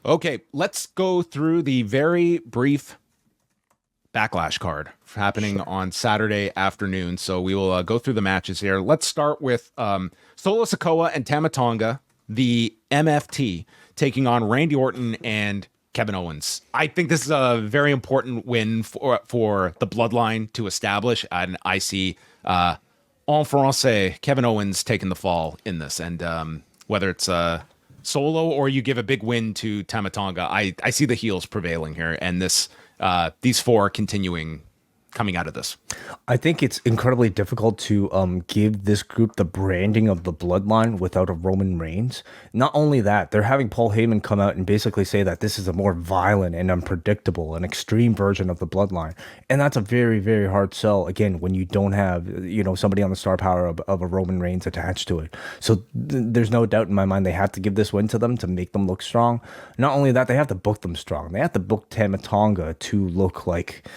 Okay, let's go through the very brief Backlash card happening on Saturday afternoon. So we will go through the matches here. Let's start with Solo Sikoa and Tama Tonga, the MFT, taking on Randy Orton and Kevin Owens. I think this is a very important win for the Bloodline to establish, and I see en français Kevin Owens taking the fall in this. And whether it's Solo or you give a big win to Tama Tonga, I see the heels prevailing here, and these four continuing coming out of this. I think it's incredibly difficult to give this group the branding of the Bloodline without a Roman Reigns. Not only that, they're having Paul Heyman come out and basically say that this is a more violent and unpredictable and extreme version of the Bloodline. And that's a very, very hard sell, again, when you don't have, somebody on the star power of a Roman Reigns attached to it. So there's no doubt in my mind they have to give this win to them to make them look strong. Not only that, they have to book them strong. They have to book Tama Tonga to look like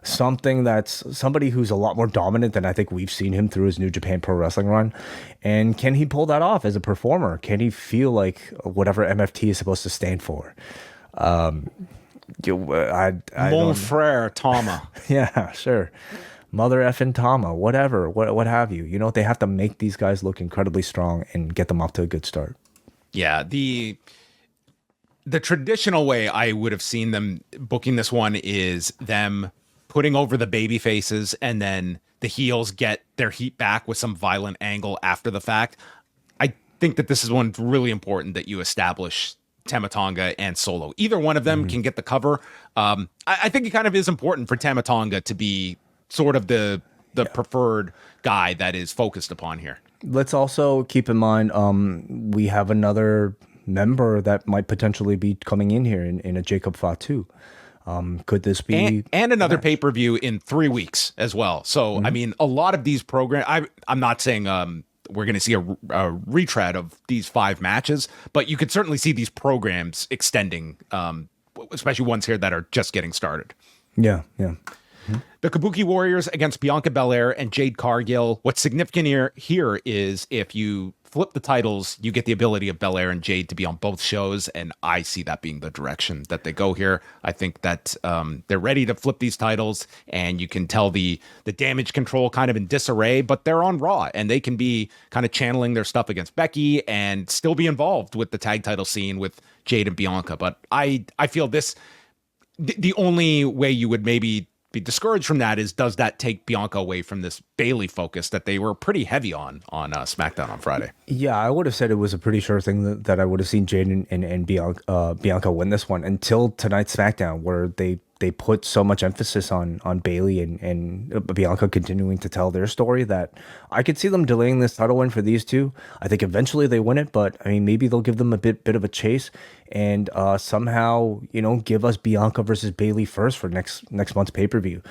somebody who's a lot more dominant than I think we've seen him through his New Japan Pro Wrestling run. And can he pull that off as a performer? Can he feel like whatever MFT is supposed to stand for? Mon frere Tama. Yeah, sure. Mother effing Tama, whatever, what have you. They have to make these guys look incredibly strong and get them off to a good start. Yeah, the traditional way I would have seen them booking this one is them putting over the baby faces, and then the heels get their heat back with some violent angle after the fact. I think that this is one really important that you establish Tama Tonga and Solo. Either one of them can get the cover. I think it kind of is important for Tama Tonga to be sort of the preferred guy that is focused upon here. Let's also keep in mind we have another member that might potentially be coming in here in a Jacob Fatu. Could this be and another pay-per-view in 3 weeks as well? So I mean, a lot of these programs. I'm not saying we're going to see a retread of these 5 matches, but you could certainly see these programs extending, especially ones here that are just getting started. Yeah. The Kabuki Warriors against Bianca Belair and Jade Cargill. What's significant here is if you flip the titles, you get the ability of Belair and Jade to be on both shows, and I see that being the direction that they go here. I think that they're ready to flip these titles, and you can tell the damage control kind of in disarray, but they're on Raw, and they can be kind of channeling their stuff against Becky and still be involved with the tag title scene with Jade and Bianca. But I feel this, the only way you would maybe be discouraged from that is, does that take Bianca away from this Bayley focus that they were pretty heavy on SmackDown on Friday? Yeah, I would have said it was a pretty sure thing that I would have seen Jade and Bianca win this one until tonight's SmackDown, where they put so much emphasis on Bayley and Bianca continuing to tell their story that I could see them delaying this title win for these two. I think eventually they win it, but I mean, maybe they'll give them a bit of a chase and somehow, give us Bianca versus Bayley first for next month's pay-per-view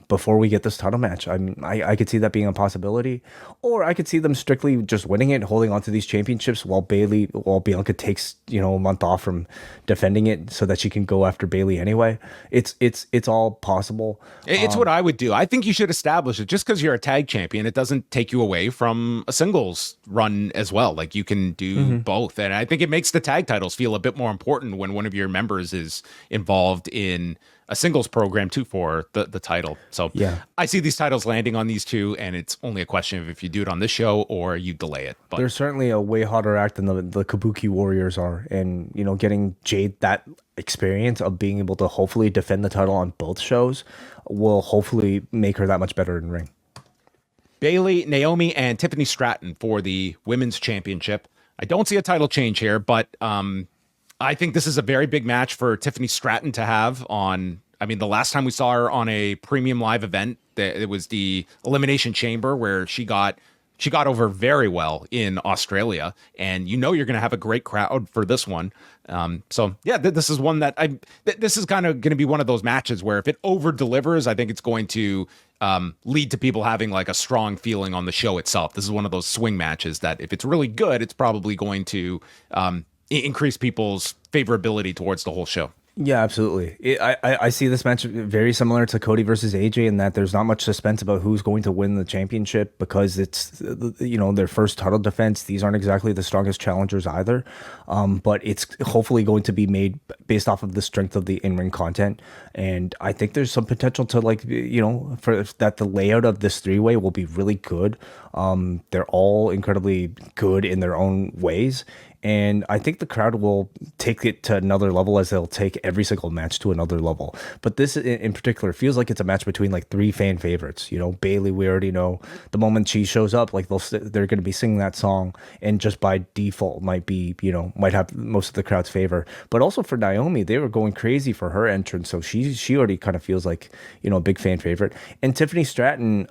before we get this title match. I mean, I could see that being a possibility, or I could see them strictly just winning it, holding on to these championships while Bianca takes, a month off from defending it so that she can go after Bayley anyway. It's all possible. It's what I would do. I think you should establish it. Just because you're a tag champion, it doesn't take you away from a singles run as well. Like, you can do both. And I think it makes the tag titles feel a bit more important when one of your members is involved in a singles program too for the title. So yeah, I see these titles landing on these two, and it's only a question of if you do it on this show or you delay it. But there's certainly a way harder act than the Kabuki Warriors are, and getting Jade that experience of being able to hopefully defend the title on both shows will hopefully make her that much better in ring. Bayley, Naomi, and Tiffany Stratton for the women's championship. I don't see a title change here, but I think this is a very big match for Tiffany Stratton to have on. I mean, the last time we saw her on a premium live event, it was the Elimination Chamber, where she got over very well in Australia, and you're going to have a great crowd for this one. So yeah, this is one that this is kind of going to be one of those matches where if it over delivers, I think it's going to lead to people having like a strong feeling on the show itself. This is one of those swing matches that if it's really good, it's probably going to increase people's favorability towards the whole show. Yeah, absolutely. I see this match very similar to Cody versus AJ in that there's not much suspense about who's going to win the championship because it's their first title defense. These aren't exactly the strongest challengers either, but it's hopefully going to be made based off of the strength of the in-ring content. And I think there's some potential to for that the layout of this three-way will be really good. They're all incredibly good in their own ways. And I think the crowd will take it to another level as they'll take every single match to another level. But this in particular feels like it's a match between like three fan favorites. Bailey, we already know the moment she shows up, like they're going to be singing that song, and just by default might have most of the crowd's favor. But also for Naomi, they were going crazy for her entrance, so she already kind of feels like a big fan favorite. And Tiffany Stratton,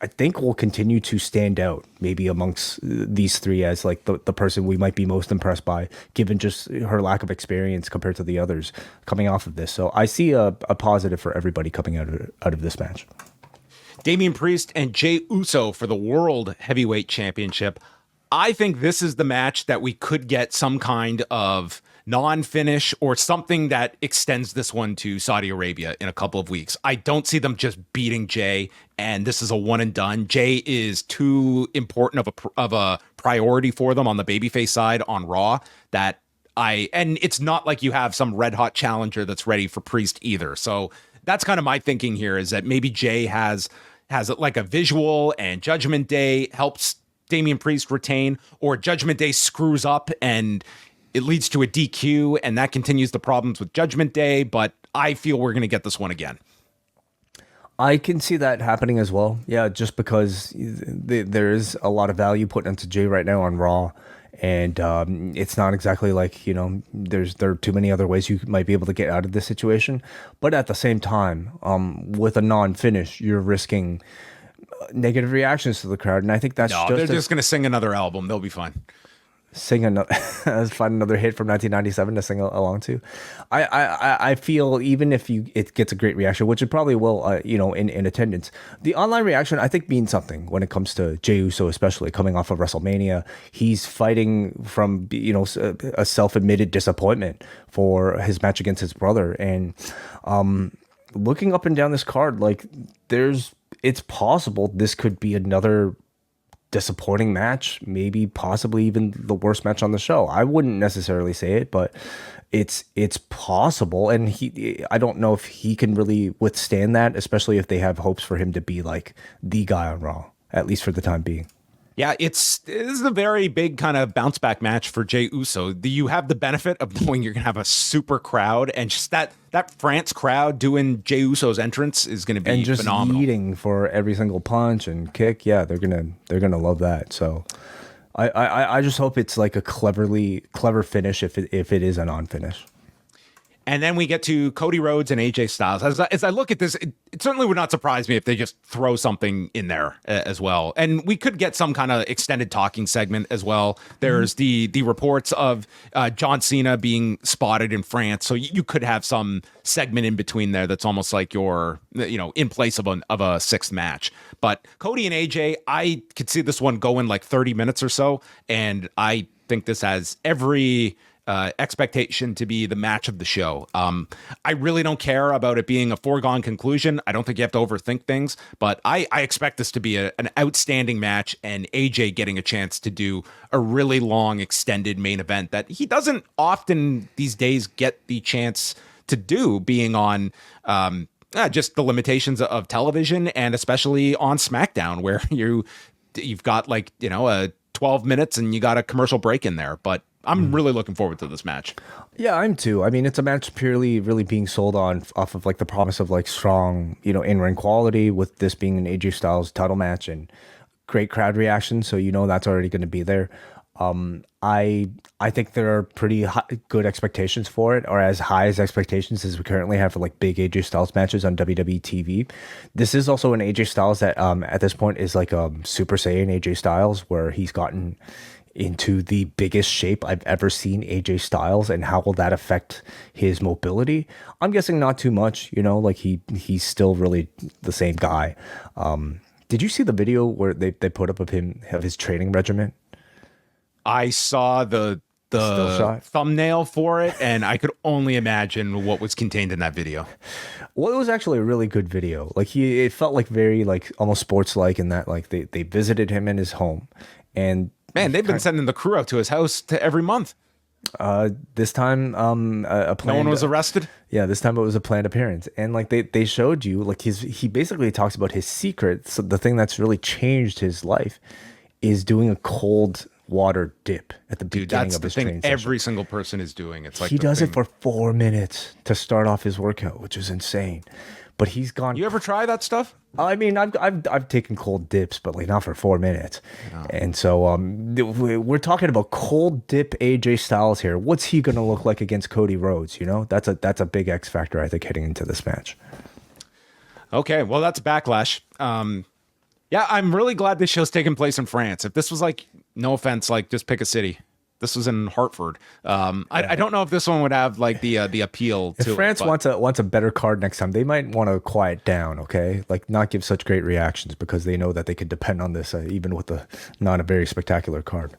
I think will continue to stand out maybe amongst these three as like the person we might be most impressed by, given just her lack of experience compared to the others coming off of this. So I see a positive for everybody coming out of this match. Damian Priest and Jey Uso for the World Heavyweight Championship. I think this is the match that we could get some kind of non-finish or something that extends this one to Saudi Arabia in a couple of weeks. I don't see them just beating Jey, and this is a one and done. Jey is too important of a priority for them on the babyface side on Raw and it's not like you have some red hot challenger that's ready for Priest either. So that's kind of my thinking here, is that maybe Jey has like a visual, and Judgment Day helps Damian Priest retain, or Judgment Day screws up and it leads to a DQ, and that continues the problems with Judgment Day. But I feel we're going to get this one again. I can see that happening as well. Yeah, just because there is a lot of value put into Jey right now on Raw, and it's not exactly like there are too many other ways you might be able to get out of this situation. But at the same time, with a non-finish, you're risking negative reactions to the crowd, and I think they're just going to sing another album. They'll be fine. Sing another, find another hit from 1997 to sing along to. I feel even if it gets a great reaction, which it probably will, in attendance, the online reaction I think means something when it comes to Jey Uso, especially coming off of WrestleMania. He's fighting from a self-admitted disappointment for his match against his brother, and looking up and down this card, like it's possible this could be another disappointing match, maybe possibly even the worst match on the show. I wouldn't necessarily say it, but it's possible, and I don't know if he can really withstand that, especially if they have hopes for him to be like the guy on Raw, at least for the time being. Yeah, this is a very big kind of bounce back match for Jey Uso. You have the benefit of knowing you're gonna have a super crowd, and just that France crowd doing Jey Uso's entrance is gonna be and just phenomenal. Eating for every single punch and kick. Yeah, they're gonna love that. So I just hope it's like a clever finish if it is a non-finish. And then we get to Cody Rhodes and AJ Styles. As I look at this, it certainly would not surprise me if they just throw something in there as well. And we could get some kind of extended talking segment as well. There's the reports of John Cena being spotted in France. So you could have some segment in between there that's almost like your, in place of a sixth match. But Cody and AJ, I could see this one going like 30 minutes or so. And I think this has every expectation to be the match of the show. I really don't care about it being a foregone conclusion. I don't think you have to overthink things, but I expect this to be an outstanding match, and AJ getting a chance to do a really long extended main event that he doesn't often these days get the chance to do, being on just the limitations of television, and especially on SmackDown, where you've got like, a 12 minutes and you got a commercial break in there. But I'm really looking forward to this match. Yeah, I'm too. I mean, it's a match purely really being sold off of like the promise of like strong, in-ring quality, with this being an AJ Styles title match and great crowd reaction. So that's already going to be there. I think there are pretty good expectations for it, or as high as expectations as we currently have for like big AJ Styles matches on WWE TV. This is also an AJ Styles that at this point is like a Super Saiyan AJ Styles, where he's gotten into the biggest shape I've ever seen AJ Styles. And how will that affect his mobility? I'm guessing not too much, like he's still really the same guy. Did you see the video where they put up of his training regimen? I saw the Still the shot. thumbnail for it, and I could only imagine what was contained in that video. Well, it was actually a really good video. Like it felt like very like almost sports like in that like they visited him in his home, and Man, they've been sending the crew out to his house every month. this time a planned, No one was arrested. Yeah, this time it was a planned appearance, and like they showed you like he basically talks about his secret. So the thing that's really changed his life is doing a cold water dip at the Dude, beginning that's of the his thing training session. every single person is doing. It's like He the does thing. it for 4 minutes to start off his workout, which is insane. But he's gone. You ever try that stuff? I mean, I've taken cold dips, but like not for 4 minutes. And so we're talking about cold dip AJ Styles here. What's he gonna look like against Cody Rhodes? You know, that's a big X factor I think heading into this match. Okay, well, that's Backlash. Yeah, I'm really glad this show's taking place in France. If this was like, no offense, like just pick a city. This was in Hartford. I don't know if this one would have like the appeal If to France it, but wants a better card next time, they might want to quiet down, okay? Like not give such great reactions because they know that they could depend on this even with not a very spectacular card.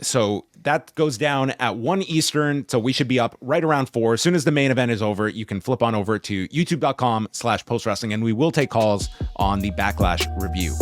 So that goes down at 1 Eastern. So we should be up right around 4. As soon as the main event is over, you can flip on over to youtube.com/postwrestling, and we will take calls on the Backlash review.